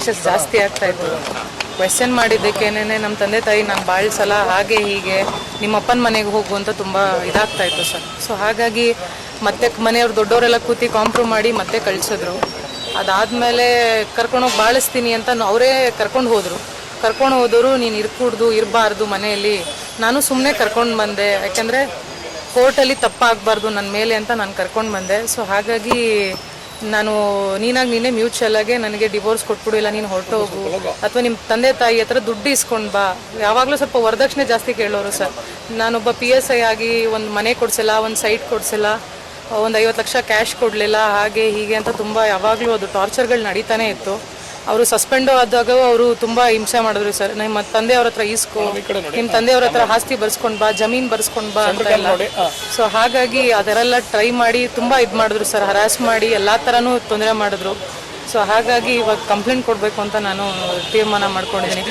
Clashes ಜಾಸ್ತಿ ಆಗ್ತಾ ಇತ್ತು. ಕ್ವೆಶ್ಚನ್ ಮಾಡಿದ್ದಕ್ಕೇನೆ ನಮ್ಮ ತಂದೆ ತಾಯಿ ನಾನು ಭಾಳ ಸಲ ಹಾಗೆ ಹೀಗೆ ನಿಮ್ಮ ಅಪ್ಪನ ಮನೆಗೆ ಹೋಗು ಅಂತ ತುಂಬ ಇದಾಗ್ತಾ ಇತ್ತು ಸರ್. ಸೊ ಹಾಗಾಗಿ ಮತ್ತೆ ಮನೆಯವ್ರು ದೊಡ್ಡವರೆಲ್ಲ ಕೂತಿ ಕಾಂಪ್ರೂವ್ ಮಾಡಿ ಮತ್ತೆ ಕಳಿಸಿದ್ರು. ಅದಾದಮೇಲೆ ಕರ್ಕೊಂಡೋಗಿ ಬಾಳಿಸ್ತೀನಿ ಅಂತ ಅವರೇ ಕರ್ಕೊಂಡು ಹೋದವರು ನೀನು ಇರಬಾರ್ದು ಮನೆಯಲ್ಲಿ. ನಾನು ಸುಮ್ಮನೆ ಕರ್ಕೊಂಡು ಬಂದೆ, ಯಾಕೆಂದರೆ ಕೋರ್ಟಲ್ಲಿ ತಪ್ಪಾಗಬಾರ್ದು ನನ್ನ ಮೇಲೆ ಅಂತ ನಾನು ಕರ್ಕೊಂಡು ಬಂದೆ. ಸೊ ಹಾಗಾಗಿ ನಾನು ನೀನೇ ಮ್ಯೂಚುವಲ್ ಆಗಿ ನನಗೆ ಡಿವೋರ್ಸ್ ಕೊಟ್ಬಿಡು, ಇಲ್ಲ ನೀನು ಹೊರಟೋಗು, ಅಥವಾ ನಿಮ್ಮ ತಂದೆ ತಾಯಿ ಹತ್ರ ದುಡ್ಡು ಇಸ್ಕೊಂಡು ಬಾ. ಯಾವಾಗಲೂ ಸ್ವಲ್ಪ ವರದಕ್ಷಿಣೆ ಜಾಸ್ತಿ ಕೇಳೋರು ಸರ್. ನಾನೊಬ್ಬ PSI ಆಗಿ ಒಂದು ಮನೆ ಕೊಡಿಸಿಲ್ಲ, ಒಂದು ಸೈಟ್ ಕೊಡಿಸಿಲ್ಲ, ಒಂದು 50 ಲಕ್ಷ ಕ್ಯಾಶ್ ಕೊಡಲಿಲ್ಲ, ಹಾಗೆ ಹೀಗೆ ಅಂತ ತುಂಬ ಯಾವಾಗಲೂ ಅದು ಟಾರ್ಚರ್ಗಳು ನಡೀತಾನೆ ಇತ್ತು. ಅವರು ಸಸ್ಪೆಂಡು ಆದಾಗ ಅವರು ತುಂಬ ಹಿಂಸೆ ಮಾಡಿದ್ರು ಸರ್. ನಿಮ್ಮ ತಂದೆಯವ್ರ ಹತ್ರ ನಿಮ್ಮ ತಂದೆಯವ್ರ ಹತ್ರ ಆಸ್ತಿ ಬರ್ಸ್ಕೊಂಡು ಬಾ, ಜಮೀನು ಬರ್ಸ್ಕೊಂಡು ಬಾ ಅಂತ ಎಲ್ಲ. ಸೊ ಹಾಗಾಗಿ ಅದರೆಲ್ಲ ಟ್ರೈ ಮಾಡಿ ತುಂಬ ಇದು ಮಾಡಿದ್ರು ಸರ್, ಹರಾಸ್ ಮಾಡಿ ಎಲ್ಲ ಥರನೂ ತೊಂದರೆ ಮಾಡಿದ್ರು. ಸೊ ಹಾಗಾಗಿ ಇವಾಗ ಕಂಪ್ಲೇಂಟ್ ಕೊಡಬೇಕು ಅಂತ ನಾನು ತೀರ್ಮಾನ ಮಾಡ್ಕೊಂಡಿದ್ದೀನಿ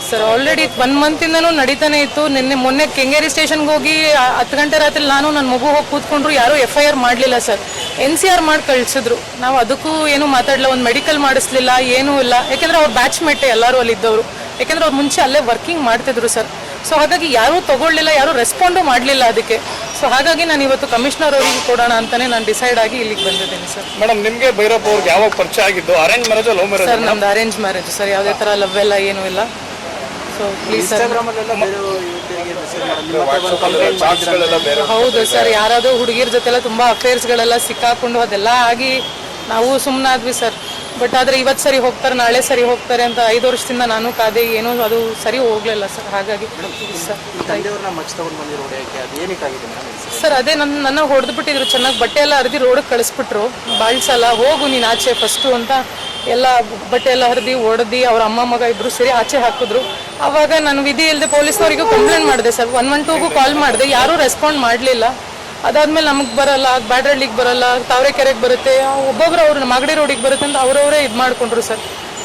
ಸರ್. ಆಲ್ರೆಡಿ 1 ಮಂತಿಂದನೂ ನಡೀತಾನೆ ಇತ್ತು. ಮೊನ್ನೆ ಕೆಂಗೇರಿ ಸ್ಟೇಷನ್ಗೆ ಹೋಗಿ 10 ಗಂಟೆ ರಾತ್ರಿ ನಾನು ನನ್ನ ಮಗು ಹೋಗಿ ಕೂತ್ಕೊಂಡ್ರು, ಯಾರೂ FIR ಮಾಡಲಿಲ್ಲ ಸರ್. NCR ಮಾಡಿ ಕಳಿಸಿದ್ರು. ನಾವು ಅದಕ್ಕೂ ಏನೂ ಮಾತಾಡಲಿಲ್ಲ, ಒಂದು ಮೆಡಿಕಲ್ ಮಾಡಿಸ್ಲಿಲ್ಲ, ಏನೂ ಇಲ್ಲ. ಯಾಕೆಂದರೆ ಅವ್ರು ಬ್ಯಾಚ್ ಮೇಟೆ ಎಲ್ಲರೂ ಅಲ್ಲಿದ್ದವರು, ಯಾಕೆಂದರೆ ಅವ್ರು ಮುಂಚೆ ಅಲ್ಲೇ ವರ್ಕಿಂಗ್ ಮಾಡ್ತಿದ್ರು ಸರ್. ಸೊ ಹಾಗಾಗಿ ಯಾರೂ ತಗೊಳ್ಳಿಲ್ಲ, ಯಾರೂ ರೆಸ್ಪಾಂಡು ಮಾಡಲಿಲ್ಲ ಅದಕ್ಕೆ. ಸೊ ಹಾಗಾಗಿ ನಾನು ಇವತ್ತು ಕಮಿಷನರ್ ಅವರಿಗೆ ಕೊಡೋಣ ಅಂತಾನೆ ನಾನು ಡಿಸೈಡ್ ಆಗಿ ಇಲ್ಲಿಗೆ ಬಂದಿದ್ದೀನಿ ಸರ್. ಮೇಡಮ್, ನಿಮಗೆ ಭೈರಪ್ಪ ಅವ್ರಿಗೆ ಯಾವಾಗ ಪರಿಚಯ ಆಗಿದ್ದು? Arrange marriage love marriage? Sir ನಮ್ದು ಅರೇಂಜ್ ಮ್ಯಾರೇಜ್ ಸರ್, ಯಾವುದೇ ಥರ ಲವ್ ಎಲ್ಲ ಏನೂ ಇಲ್ಲ. So please sir. ಹೌದು ಸರ್, ಯಾರಾದರೂ ಹುಡುಗಿರ ಜೊತೆಲ್ಲ ತುಂಬ ಅಫೇರ್ಸ್ಗಳೆಲ್ಲ ಸಿಕ್ಕಾಕೊಂಡು ಅದೆಲ್ಲ ಆಗಿ ನಾವು ಸುಮ್ಮನಾದ್ವಿ ಸರ್. ಬಟ್ ಆದರೆ ಇವತ್ತು ಸರಿ ಹೋಗ್ತಾರೆ, ನಾಳೆ ಸರಿ ಹೋಗ್ತಾರೆ ಅಂತ 5 ವರ್ಷದಿಂದ ನಾನು ಕಾದೆ, ಏನೂ ಅದು ಸರಿ ಹೋಗಲಿಲ್ಲ ಸರ್. ಹಾಗಾಗಿ ಸರ್ ಅದೇ ನನ್ನ ಹೊಡೆದ್ಬಿಟ್ಟಿದ್ರು ಚೆನ್ನಾಗಿ, ಬಟ್ಟೆ ಎಲ್ಲ ಹರಿದು ರೋಡಿಗೆ ಕಳಿಸ್ಬಿಟ್ರು. ಭಾಳ ಸಲ ಹೋಗು ನೀನು ಆಚೆ ಫಸ್ಟು ಅಂತ ಎಲ್ಲ ಬಟ್ಟೆ ಎಲ್ಲ ಹರಿದು ಹೊಡೆದು ಅವ್ರ ಅಮ್ಮ ಮಗ ಇಬ್ಬರು ಸೇರಿ ಆಚೆ ಹಾಕಿದ್ರು. ಆವಾಗ ನಾನು ವಿಧಿ ಇಲ್ಲದೆ ಪೊಲೀಸ್ನವರಿಗೂ ಕಂಪ್ಲೇಂಟ್ ಮಾಡಿದೆ ಸರ್. 112ಗೂ ಕಾಲ್ ಮಾಡಿದೆ, ಯಾರೂ ರೆಸ್ಪಾಂಡ್ ಮಾಡಲಿಲ್ಲ. ಅದಾದ್ಮೇಲೆ ನಮಗೆ ಬರಲ್ಲ, ಬ್ಯಾಡ್ರಳ್ಳಿಗೆ ಬರಲ್ಲ, ತಾವರೆಕೆರೆಗೆ ಬರುತ್ತೆ, ಒಬ್ಬೊಬ್ರು ಅವ್ರು ಮಾಗಡಿ ರೋಡಿಗೆ ಬರುತ್ತೆ ಅಂತ ಅವರವರೇ ಇದು ಮಾಡಿಕೊಂಡ್ರು ಸರ್.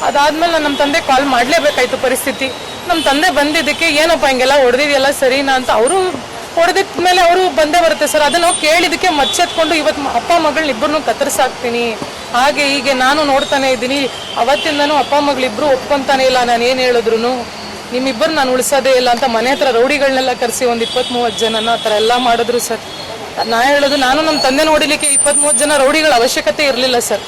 ಅದಾದ್ಮೇಲೆ ನಮ್ಮ ತಂದೆ ಕಾಲ್ ಮಾಡಲೇಬೇಕಾಯ್ತು ಪರಿಸ್ಥಿತಿ. ನಮ್ಮ ತಂದೆ ಬಂದಿದ್ದಕ್ಕೆ ಏನಪ್ಪ ಹಿಂಗೆಲ್ಲ ಹೊಡೆದಿದೆಯಲ್ಲ ಸರಿನಾ ಅಂತ, ಅವರು ಹೊಡೆದಿದ್ದ ಮೇಲೆ ಅವರು ಬಂದೇ ಬರುತ್ತೆ ಸರ್. ಅದನ್ನು ಕೇಳಿದ್ದಕ್ಕೆ ಮಚ್ಚೆತ್ಕೊಂಡು ಇವತ್ತು ಅಪ್ಪ ಮಗಳನ್ನ ಇಬ್ಬರನ್ನೂ ಕತ್ತರಿಸಾಕ್ತೀನಿ, ಹಾಗೆ ಹೀಗೆ ನಾನು ನೋಡ್ತಾನೆ ಇದ್ದೀನಿ. ಅವತ್ತಿಂದನೂ ಅಪ್ಪ ಮಗಳಿಬ್ರು ಒಪ್ಕೊಂತಾನೆ ಇಲ್ಲ, ನಾನು ಏನು ಹೇಳಿದ್ರು ನಿಮ್ಮಿಬ್ಬರು ನಾನು ಉಳಿಸೋದೇ ಇಲ್ಲ ಅಂತ ಮನೆ ಹತ್ರ ರೌಡಿಗಳನ್ನೆಲ್ಲ ಕರೆಸಿ ಒಂದು 20-30 ಜನನ ಆ ಥರ ಎಲ್ಲ ಮಾಡಿದ್ರು ಸರ್. ನಾ ಹೇಳೋದು, ನಾನು ನಮ್ಮ ತಂದೆ ನೋಡಿಲಿಕ್ಕೆ 20-30 ಜನ ರೌಡಿಗಳ ಅವಶ್ಯಕತೆ ಇರಲಿಲ್ಲ ಸರ್.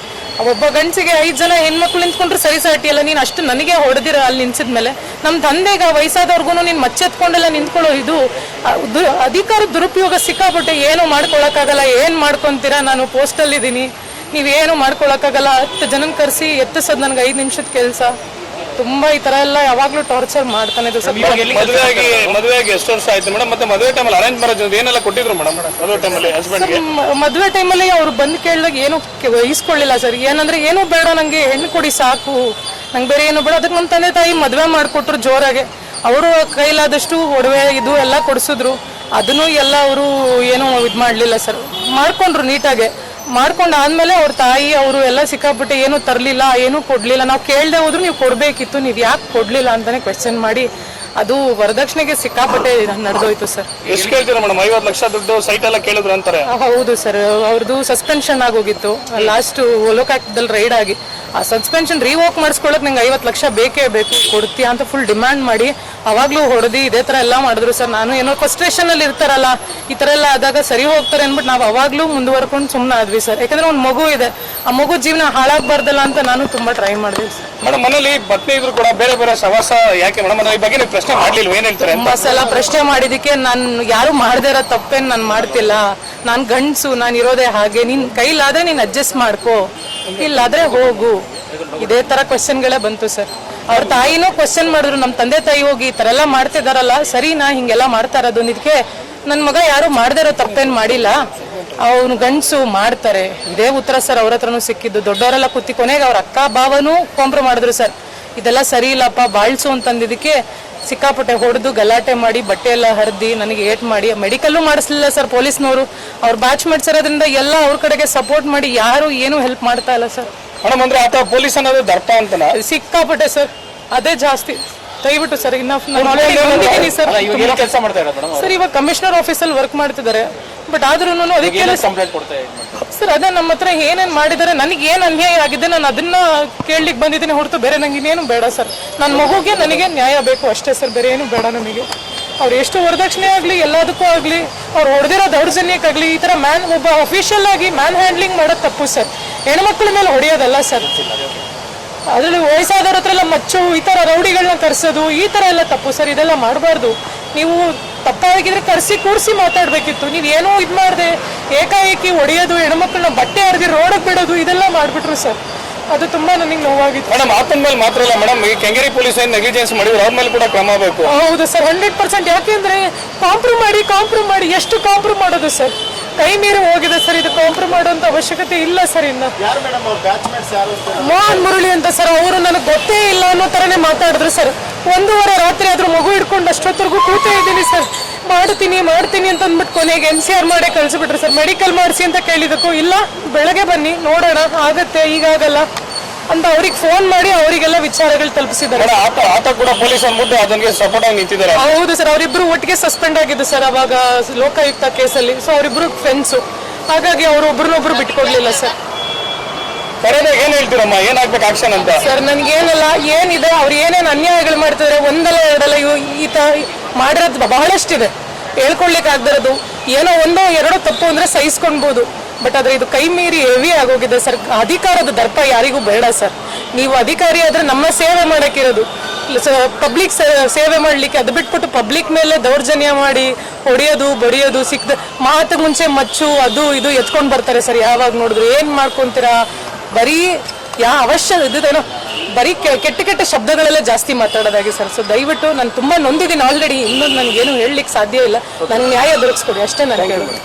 ಒಬ್ಬ ಗಂಡಸಿಗೆ 5 ಜನ ಹೆಣ್ಮಕ್ಳು ನಿಂತ್ಕೊಂಡ್ರೆ ಸರಿ ಸಾಟಿಯಲ್ಲ, ನೀನು ಅಷ್ಟು ನನಗೆ ಹೊಡೆದಿರ ಅಲ್ಲಿ ನಿಲ್ಸಿದ್ಮೇಲೆ. ನಮ್ಮ ತಂದೆಗೆ ವಯಸ್ಸಾದವ್ರಿಗೂ ನೀನು ಮಚ್ಚೆತ್ಕೊಂಡೆಲ್ಲ ನಿಂತ್ಕೊಳ್ಳೋ ಇದು ಅಧಿಕಾರ ದುರುಪಯೋಗ ಸಿಕ್ಕಾಬಿಟ್ಟೆ. ಏನೂ ಮಾಡ್ಕೊಳಕ್ಕಾಗಲ್ಲ, ಏನು ಮಾಡ್ಕೊತೀರಾ, ನಾನು ಪೋಸ್ಟಲ್ಲಿದ್ದೀನಿ, ನೀವೇನು ಮಾಡ್ಕೊಳಕ್ಕಾಗಲ್ಲ. 10 ಜನನ ಕರೆಸಿ ಎತ್ತಿಸೋದು ನನಗೆ 5 ನಿಮಿಷದ ಕೆಲಸ. ತುಂಬಾ ಈ ತರ ಎಲ್ಲ ಯಾವಾಗ್ಲೂ ಟಾರ್ಚರ್ ಮಾಡ್ತಾನೆ ಇದ್ರು ಸರ್. ಮದುವೆಯಾಗಿ ಎಷ್ಟು ವರ್ಷ ಆಯ್ತು ಮೇಡಮ್? ಮತ್ತೆ ಮದುವೆ ಟೈಮಲ್ಲಿ ಅರೇಂಜ್ ಮ್ಯಾರೇಜ್ ಏನೆಲ್ಲ ಕೊಟ್ಟಿದ್ರು ಮೇಡಮ್? ಮದುವೆ ಟೈಮಲ್ಲಿ ಹಸ್ಬೆಂಡ್ಗೆ ಮದುವೆ ಟೈಮಲ್ಲಿ ಅವ್ರು ಬಂದು ಕೇಳಿದಾಗ ಏನು ಇಸ್ಕೊಳ್ಳಿಲ್ಲ ಸರ್. ಏನಂದ್ರೆ ಏನು ಬೇಡ, ನಂಗೆ ಹೆಣ್ಣು ಕೊಡಿ ಸಾಕು, ನಂಗೆ ಬೇರೆ ಏನು ಬೇಡ. ಅದಕ್ಕೆ ನಮ್ಮ ತಂದೆ ತಾಯಿ ಮದುವೆ ಮಾಡಿಕೊಟ್ರು ಜೋರಾಗೆ. ಅವರು ಕೈಲಾದಷ್ಟು ಒಡವೆ ಇದು ಎಲ್ಲ ಕೊಡಿಸಿದ್ರು. ಅದನ್ನು ಎಲ್ಲ ಅವರು ಏನೂ ಇದು ಮಾಡಲಿಲ್ಲ ಸರ್. ಮಾಡ್ಕೊಂಡ್ರು ನೀಟಾಗೆ. ಮಾಡ್ಕೊಂಡು ಆದ್ಮೇಲೆ ಅವ್ರ ತಾಯಿ ಅವರು ಎಲ್ಲ ಸಿಕ್ಕಾಬಿಟ್ಟು ಏನು ತರಲಿಲ್ಲ, ಏನು ಕೊಡ್ಲಿಲ್ಲ. ನಾವು ಕೇಳದೆ ಹೋದ್ರು ನೀವು ಕೊಡ್ಬೇಕಿತ್ತು, ನೀವು ಯಾಕೆ ಕೊಡ್ಲಿಲ್ಲ ಅಂತಾನೆ ಕ್ವೆಶ್ಚನ್ ಮಾಡಿ ಅದು ವರದಕ್ಷಿಣೆಗೆ ಸಿಕ್ಕಾಪಟ್ಟೆ ನಡೆದೋಯ್ತು ಸರ್. ಎಷ್ಟು ಕೇಳ್ತೀರಾ ಮೇಡಮ್? 50 ಲಕ್ಷ ದುಡ್ಡು ಸೈಟ್ ಎಲ್ಲ ಕೇಳಿದ್ರು ಅಂತಾರೆ. ಹೌದು ಸರ್, ಅವ್ರದ್ದು ಸಸ್ಪೆನ್ಷನ್ ಆಗೋಗಿತ್ತು ಲಾಸ್ಟ್ ಲೋಕಾಯುಕ್ತದಲ್ಲಿ ರೈಡ್ ಆಗಿ. ಆ ಸಸ್ಪೆನ್ಷನ್ ರಿವೋಕ್ ಮಾಡಿಸ್ಕೊಳ್ಳೋಕೆ ನಂಗೆ 50 ಲಕ್ಷ ಬೇಕೇ ಬೇಕು, ಕೊಡ್ತೀಯಾ ಅಂತ ಫುಲ್ ಡಿಮ್ಯಾಂಡ್ ಮಾಡಿ ಅವಾಗ್ಲೂ ಹೊಡೆದು ಇದೇ ಥರ ಎಲ್ಲ ಮಾಡಿದ್ರು ಸರ್. ನಾನು ಏನೋ ಫ್ರಸ್ಟ್ರೇಷನಲ್ಲಿ ಇರ್ತಾರಲ್ಲ, ಈ ಥರ ಎಲ್ಲ ಆದಾಗ ಸರಿ ಹೋಗ್ತಾರೆ ಅಂದ್ಬಿಟ್ಟು ನಾವು ಅವಾಗ್ಲೂ ಮುಂದುವರ್ಕೊಂಡು ಸುಮ್ಮನೆ ಆದ್ವಿ ಸರ್. ಯಾಕಂದ್ರೆ ಒಂದು ಮಗು ಇದೆ, ಆ ಮಗು ಜೀವನ ಹಾಳಾಗಬಾರ್ದಲ್ಲ ಅಂತ ನಾನು ತುಂಬಾ ಟ್ರೈ ಮಾಡಿದೆ ಸರ್. ಮೇಡಮ್, ಮನೇಲಿ ಪತ್ನಿ ಇದ್ರು ಕೂಡ ಬೇರೆ ಬೇರೆ ಸವಾಸ ಯಾಕೆ ಮೇಡಮ್? ಈ ಬಗ್ಗೆ ನೀವು ಪ್ರಶ್ನೆ ಮಾಡ್ಲಿಲ್ವ? ಏನ್ ಹೇಳ್ತಾರೆ? ಸಲ ಪ್ರಶ್ನೆ ಮಾಡಿದಕ್ಕೆ ನಾನು ಯಾರು ಮಾಡದೇ ಇರೋ ತಪ್ಪೇನು ನಾನು ಮಾಡ್ತಿಲ್ಲ, ನಾನು ಗಂಡಸು, ನಾನು ಇರೋದೇ ಹಾಗೆ, ನಿನ್ ಕೈಲಾದ್ರೆ ನೀನು ಅಡ್ಜಸ್ಟ್ ಮಾಡ್ಕೋ, ಇಲ್ಲಾದ್ರೆ ಹೋಗು, ಇದೇ ತರ ಕ್ವಶನ್ಗಳೇ ಬಂತು ಸರ್. ಅವ್ರ ತಾಯಿನೂ ಕ್ವಶನ್ ಮಾಡಿದ್ರು, ನಮ್ಮ ತಂದೆ ತಾಯಿ ಹೋಗಿ ಈ ಥರ ಎಲ್ಲ ಮಾಡ್ತಿದಾರಲ್ಲ ಸರಿನಾ ಹಿಂಗೆಲ್ಲ ಮಾಡ್ತಾ ಇರೋದು? ಇದಕ್ಕೆ ನನ್ನ ಮಗ ಯಾರು ಮಾಡದೇ ಇರೋ ತಪ್ಪೇನು ಮಾಡಿಲ್ಲ, ಅವನು ಗಂಡಸು ಮಾಡ್ತಾರೆ, ಇದೇ ಉತ್ತರ ಸರ್ ಅವ್ರ ಹತ್ರನೂ ಸಿಕ್ಕಿದ್ದು. ದೊಡ್ಡವರೆಲ್ಲ ಕೂತಿ ಕೊನೆಗೆ ಅವ್ರ ಅಕ್ಕ ಭಾವನೂ ಕಾಂಪ್ರಮೈಸ್ ಮಾಡಿದ್ರು ಸರ್. ಇದೆಲ್ಲ ಸರಿ ಇಲ್ಲಪ್ಪ ಬಾಳ್ಸು ಅಂತಂದಿದ್ದಕ್ಕೆ ಸಿಕ್ಕಾಪಟ್ಟೆ ಹೊಡೆದು ಗಲಾಟೆ ಮಾಡಿ ಬಟ್ಟೆ ಎಲ್ಲ ಹರಿದು ನನಗೆ ಏಟ್ ಮಾಡಿ ಮೆಡಿಕಲ್ಲು ಮಾಡಿಸ್ಲಿಲ್ಲ ಸರ್ ಪೊಲೀಸ್ನವರು. ಅವ್ರು ಬ್ಯಾಚ್ ಮಾಡಿಸಿರೋದ್ರಿಂದ ಎಲ್ಲ ಅವ್ರ ಕಡೆಗೆ ಸಪೋರ್ಟ್ ಮಾಡಿ ಯಾರು ಏನು ಹೆಲ್ಪ್ ಮಾಡ್ತಾ ಇಲ್ಲ ಸರ್. ಮೇಡಮ್, ಅಂದ್ರೆ ಆತ ಪೊಲೀಸ್ ಅನ್ನೋದು ದರ್ಪ ಅಂತನಾ? ಸಿಕ್ಕಾಪಟ್ಟೆ ಸರ್, ಅದೇ ಜಾಸ್ತಿ. ದಯವಿಟ್ಟು ಸರ್ ಇನ್ನ ಸರ್ ಕೆಲಸ ಮಾಡ್ತಾ ಇರೋದು ಮೇಡಮ್ ಸರ್ ಇವಾಗ ಕಮಿಷನರ್ ಆಫೀಸಲ್ಲಿ ವರ್ಕ್ ಮಾಡ್ತಿದ್ದಾರೆ. ಬಟ್ ಆದ್ರೂ ಅದಕ್ಕೆ ಕಂಪ್ಲೇಂಟ್ ಕೊಡ್ತಾ ಸರ್ ಅದೇ ನಮ್ಮ ಹತ್ರ ಏನೇನ್ ಮಾಡಿದ್ದಾರೆ, ನನಗೆ ಏನ್ ಅನ್ಯಾಯ ಆಗಿದೆ ನಾನು ಅದನ್ನ ಕೇಳಲಿಕ್ಕೆ ಬಂದಿದ್ದೀನಿ ಹೊರತು ಬೇರೆ ನಂಗೆ ಇನ್ನೇನು ಬೇಡ ಸರ್. ನನ್ನ ಮಗುಗೆ ನನಗೆ ನ್ಯಾಯ ಬೇಕು ಅಷ್ಟೇ ಸರ್, ಬೇರೆ ಏನು ಬೇಡ ನನಗೆ. ಅವ್ರು ಎಷ್ಟು ವರದಕ್ಷಿಣೆ ಆಗಲಿ ಎಲ್ಲದಕ್ಕೂ ಆಗಲಿ, ಅವ್ರು ಹೊಡೆದಿರೋ ದೌರ್ಜನ್ಯಕ್ಕಾಗಲಿ, ಈ ಥರ ಒಬ್ಬ ಅಫಿಷಿಯಲ್ ಆಗಿ ಮ್ಯಾನ್ ಹ್ಯಾಂಡ್ಲಿಂಗ್ ಮಾಡೋದು ತಪ್ಪು ಸರ್. ಹೆಣ್ಮಕ್ಳ ಮೇಲೆ ಹೊಡೆಯೋದಲ್ಲ ಸರ್. ಅದರಲ್ಲಿ ವಯಸ್ಸಾದವ್ರ ಹತ್ರ ಎಲ್ಲ ಮಚ್ಚು, ಈ ಥರ ರೌಡಿಗಳನ್ನ ಕರೆಸೋದು, ಈ ಥರ ಎಲ್ಲ ತಪ್ಪು ಸರ್. ಇದೆಲ್ಲ ಮಾಡಬಾರ್ದು. ನೀವು ತಪ್ಪಾಗಿದ್ರೆ ಕರೆಸಿ ಕೂರಿಸಿ ಮಾತಾಡಬೇಕಿತ್ತು. ನೀವು ಏನೋ ಇದು ಮಾಡಿದೆ ಏಕಾಏಕಿ ಹೊಡೆಯೋದು, ಹೆಣ್ಮಕ್ಳನ್ನ ಬಟ್ಟೆ ಹರಿದು ರೋಡಕ್ಕೆ ಬಿಡೋದು, ಇದೆಲ್ಲ ಮಾಡಿಬಿಟ್ರು ಸರ್. ಅದು ತುಂಬಾ ನನಗೆ ನೋವಾಗಿತ್ತು ಮೇಡಮ್. ಆತನ ಮೇಲೆ ಮಾತ್ರ ಅಲ್ಲ ಮೇಡಮ್, ಈ ಕೆಂಗೇರಿ ಪೊಲೀಸ್ ಏನು ನೆಗ್ಲಿಜೆನ್ಸ್ ಮಾಡಿದ್ರು ಅವ್ರ ಮೇಲೆ ಕೂಡ ಕ್ರಮ ಬೇಕು. ಹೌದು ಸರ್, 100%. ಯಾಕೆಂದ್ರೆ ಕಾಂಪ್ರಮ್ ಮಾಡಿ ಎಷ್ಟು ಕಾಂಪ್ರಮ್ ಮಾಡೋದು ಸರ್, ಕೈ ಮೀರಿ ಹೋಗಿದೆ ಸರ್. ಇದು ಕಾಂಪ್ರಮ್ ಮಾಡುವಂತ ಅವಶ್ಯಕತೆ ಇಲ್ಲ ಸರ್. ಇನ್ನು ಮೋಹನ್ ಮುರಳಿ ಅಂತ ಸರ್, ಅವರು ನನಗೆ ಗೊತ್ತೇ ಇಲ್ಲ ಅನ್ನೋ ತರನೇ ಮಾತಾಡಿದ್ರು ಸರ್. 1:30 ರಾತ್ರಿ ಆದ್ರೂ ಮಗು ಹಿಡ್ಕೊಂಡು ಅಷ್ಟೊತ್ತರೆಗೂ ಕೂತೇ ಇದ್ದೀನಿ ಸರ್. ಮಾಡ್ತೀನಿ ಅಂತ ಅಂದ್ಬಿಟ್ಟು ಕೊನೆಗೆ NCR ಮಾಡೇ ಕಳ್ಸಿಬಿಟ್ರು ಸರ್. ಮೆಡಿಕಲ್ ಮಾಡಿಸಿ ಅಂತ ಕೇಳಿದಕ್ಕೂ ಇಲ್ಲ ಬೆಳಗ್ಗೆ ಬನ್ನಿ ನೋಡೋಣ ಆಗತ್ತೆ, ಈಗಾಗಲ್ಲ ಅಂತ ಅವ್ರಿಗೆ ಫೋನ್ ಮಾಡಿ ಅವರಿಗೆಲ್ಲ ವಿಚಾರಗಳು ತಲುಪಿಸಿದ್ದಾರೆ. ಆತ ಕೂಡ ಪೊಲೀಸ್ ಅಂದ್ಬಿಟ್ಟು ಅದಕ್ಕೆ ಸಪೋರ್ಟ್ ಆಗಿ ನಿಂತಿದ್ದಾರೆ. ಹೌದು ಸರ್, ಅವರಿಬ್ರು ಒಟ್ಟಿಗೆ ಸಸ್ಪೆಂಡ್ ಆಗಿದ್ದು ಸರ್ ಅವಾಗ ಲೋಕಾಯುಕ್ತ ಕೇಸಲ್ಲಿ. ಸೊ ಅವರಿಬ್ರು ಫ್ರೆಂಡ್ಸು, ಹಾಗಾಗಿ ಅವರು ಒಬ್ರನ್ನೊಬ್ರು ಬಿಟ್ಕೊಡ್ಲಿಲ್ಲ ಸರ್. ಏನ್ ಹೇಳ್ತೀರಮ್ಮ, ಏನಾಗ್ಬೇಕು ಆಕ್ಷನ್ ಅಂತ? ಸರ್ ನನ್ಗೇನಲ್ಲ, ಏನಿದೆ ಅವ್ರು ಏನೇನು ಅನ್ಯಾಯಗಳು ಮಾಡ್ತಿದ್ದಾರೆ, ಒಂದಲ್ಲ ಎರಡಲ್ಲ, ಈತ ಮಾಡಿರೋದು ಬಹಳಷ್ಟಿದೆ, ಹೇಳ್ಕೊಳ್ಲಿಕ್ಕೆ ಆಗದಿರೋದು. ಏನೋ ಒಂದೋ ಎರಡೋ ತಪ್ಪು ಅಂದ್ರೆ ಸಹಿಸ್ಕೊಳ್ಬೋದು, ಬಟ್ ಆದ್ರೆ ಇದು ಕೈ ಮೀರಿ ಹೆವಿ ಆಗೋಗಿದೆ ಸರ್. ಅಧಿಕಾರದ ದರ್ಪ ಯಾರಿಗೂ ಬೇಡ ಸರ್. ನೀವು ಅಧಿಕಾರಿ ಆದ್ರೆ ನಮ್ಮ ಸೇವೆ ಮಾಡಕ್ಕಿರೋದು, ಪಬ್ಲಿಕ್ ಸೇವೆ ಮಾಡ್ಲಿಕ್ಕೆ. ಅದು ಬಿಟ್ಬಿಟ್ಟು ಪಬ್ಲಿಕ್ ಮೇಲೆ ದೌರ್ಜನ್ಯ ಮಾಡಿ ಹೊಡೆಯೋದು ಬಡಿಯೋದು, ಮಾತು ಮುಂಚೆ ಮಚ್ಚು ಅದು ಇದು ಎತ್ಕೊಂಡು ಬರ್ತಾರೆ ಸರ್. ಯಾವಾಗ ನೋಡಿದ್ರು ಏನ್ ಮಾಡ್ಕೊಂತೀರಾ, ಬರೀ ಇದೇನೋ ಬರೀ ಕೆಟ್ಟ ಶಬ್ದಗಳೆಲ್ಲ ಜಾಸ್ತಿ ಮಾತಾಡೋದಾಗಿ ಸರ್. ಸೊ ದಯವಿಟ್ಟು ನಾನು ತುಂಬಾ ನೊಂದಿದ್ದೀನಿ ಆಲ್ರೆಡಿ. ಇನ್ನೊಂದು ನನಗೇನು ಹೇಳಲಿಕ್ಕೆ ಸಾಧ್ಯ ಇಲ್ಲ. ನನಗೆ ನ್ಯಾಯ ದೊರಕಿಸ್ಕೊಡಿ ಅಷ್ಟೇ ನಾನು ಹೇಳೋದು.